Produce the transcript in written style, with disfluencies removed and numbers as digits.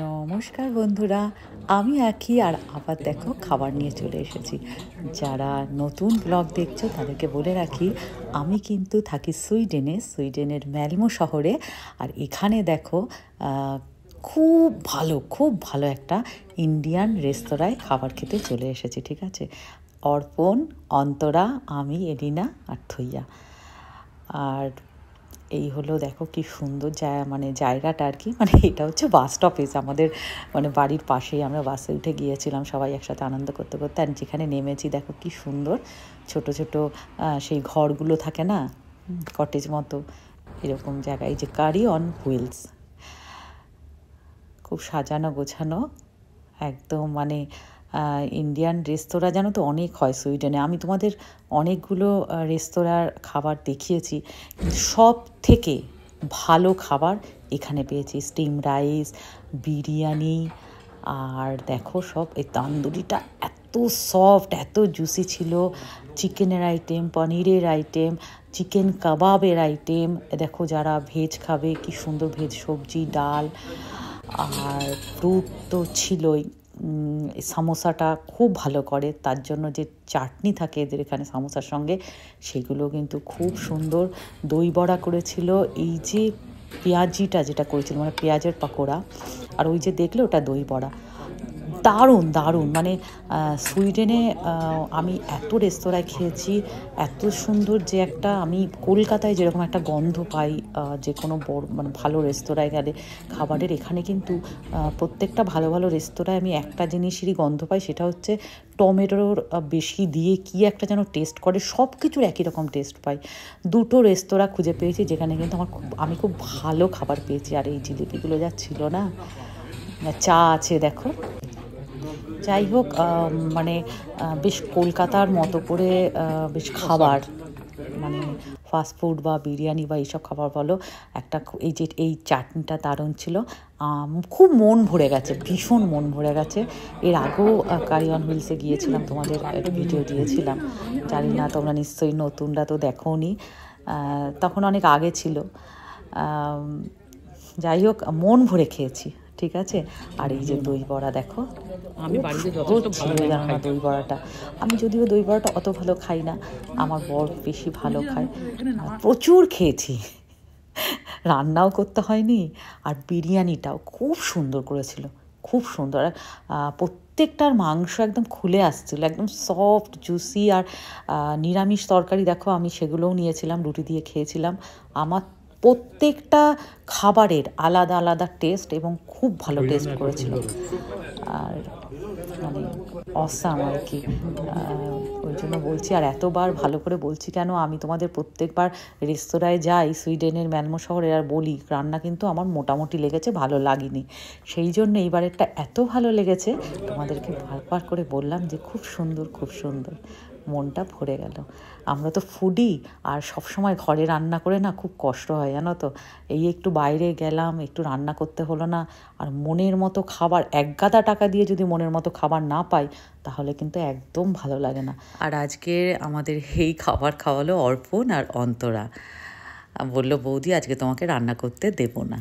নমস্কার বন্ধুরা, আমি আঁখি আর আবার দেখো খাবার নিয়ে চলে এসেছি। যারা নতুন ব্লগ দেখছো তাদেরকে বলে রাখি, আমি কিন্তু থাকি সুইডেনের ম্যালমো শহরে। আর এখানে দেখো খুব ভালো একটা ইন্ডিয়ান রেস্তোরাঁয় খাবার খেতে চলে এসেছি। ঠিক আছে, অর্পণ, অন্তরা, আমি, এলিনা আর থইয়া। আর এই হলো দেখো কি সুন্দর জায়গাটা আর কি, এটা হচ্ছে বাস স্টপেজ আমাদের, বাড়ির পাশেই। আমরা বাসে উঠে গিয়েছিলাম সবাই একসাথে আনন্দ করতে করতে। আর যেখানে নেমেছি দেখো কি সুন্দর ছোট ছোট সেই ঘরগুলো থাকে না, কটেজ মতো, এরকম জায়গায়। এই যে কারি অন হুইলস, খুব সাজানো গোছানো একদম। ইন্ডিয়ান রেস্তোরাঁ জানো তো অনেক হয় সুইডেনে। আমি তোমাদের অনেকগুলো রেস্তোরাঁর খাবার দেখিয়েছি, কিন্তু সব থেকে ভালো খাবার এখানে পেয়েছি। স্টিম রাইস, বিরিয়ানি, আর দেখো সব এই তান্দুরিটা এত সফট, এত জুসি ছিল। চিকেনের আইটেম, পনিরের আইটেম, চিকেন কাবাবের আইটেম। দেখো যারা ভেজ খাবে কি সুন্দর ভেজ সবজি, ডাল, আর ফ্রুট তো ছিলই। সামোসাটা খুব ভালো করে, তার জন্য যে চাটনি থাকে এদের এখানে সামোসার সঙ্গে, সেগুলো কিন্তু খুব সুন্দর। দই বড়া করেছিল, এই যে পেঁয়াজিটা যেটা করেছিল, পেঁয়াজের পাকোড়া, আর ওই যে দেখলে ওটা দই বড়া। দারুণ দারুণ। সুইডেনে আমি এত রেস্তোরাঁয় খেয়েছি, এত সুন্দর যে একটা, আমি কলকাতায় যেরকম একটা গন্ধ পাই যে কোনো বড় ভালো রেস্তোরাঁয় গেলে খাবারের, এখানে কিন্তু প্রত্যেকটা ভালো ভালো রেস্তোরাঁয় আমি একটা জিনিসেরই গন্ধ পাই, সেটা হচ্ছে টমেটোর বেশি দিয়ে কি একটা যেন টেস্ট করে। সব কিছুর একই রকম টেস্ট পাই। দুটো রেস্তোরাঁ খুঁজে পেয়েছি যেখানে কিন্তু আমি খুব ভালো খাবার পেয়েছি। আর এই জিলিপিগুলো যা ছিল না, চা আছে দেখো। যাই হোক, বেশ কলকাতার মতো করে বেশ খাবার, ফাস্টফুড বা বিরিয়ানি বা এইসব খাবার বলো, একটা এই চাটনিটা দারুণ ছিল। খুব মন ভরে গেছে, ভীষণ মন ভরে গেছে। এর আগেও কারি অন হুইলসে গিয়েছিলাম, তোমাদের একটা ভিডিও দিয়েছিলাম, জানি না তোমরা নিশ্চয়ই নতুনরা তো দেখোনি, তখন অনেক আগে ছিল। যাই হোক, মন ভরে খেয়েছি। ঠিক আছে। আর এই যে দই বড়া দেখো, আমি বাড়িতে যথেষ্ট ভালো জানো না দই বড়াটা। আমি যদিও দই বড়াটা অত ভালো খাই না, আমার বর বেশি ভালো খায়। প্রচুর খেয়েছি, রান্নাও করতে হয়নি। আর বিরিয়ানিটাও খুব সুন্দর করেছিল, খুব সুন্দর। আর প্রত্যেকটার মাংস একদম খুলে আসছিল, একদম সফট জুসি। আর নিরামিষ তরকারি দেখো, আমি সেগুলোও নিয়েছিলাম, রুটি দিয়ে খেয়েছিলাম। আমার প্রত্যেকটা খাবারের আলাদা আলাদা টেস্ট এবং খুব ভালো টেস্ট করেছিল। আর অসাম আর কি, ওই জন্য বলছি। আর এতবার ভালো করে বলছি কেন, আমি তোমাদের প্রত্যেকবার রেস্তোরাঁয় যাই সুইডেনের ম্যালমো শহরে, আর বলি রান্না কিন্তু আমার মোটামুটি লেগেছে, ভালো লাগেনি। সেই জন্য এইবারেরটা এত ভালো লেগেছে, তোমাদেরকে বারবার করে বললাম যে খুব সুন্দর, খুব সুন্দর। মনটা ভরে গেল। আমরা তো ফুডি, আর সবসময় ঘরে রান্না করে না খুব কষ্ট হয় জানো তো। এই একটু বাইরে গেলাম, একটু রান্না করতে হলো না, আর মনের মতো খাবার, একগাদা টাকা দিয়ে যদি মনের মতো খাবার না পাই, তাহলে কিন্তু একদম ভালো লাগে না। আর আজকে আমাদের এই খাবার খাওয়ালো অর্পণ আর অন্তরা। বললো, বৌদি আজকে তোমাকে রান্না করতে দেবো না।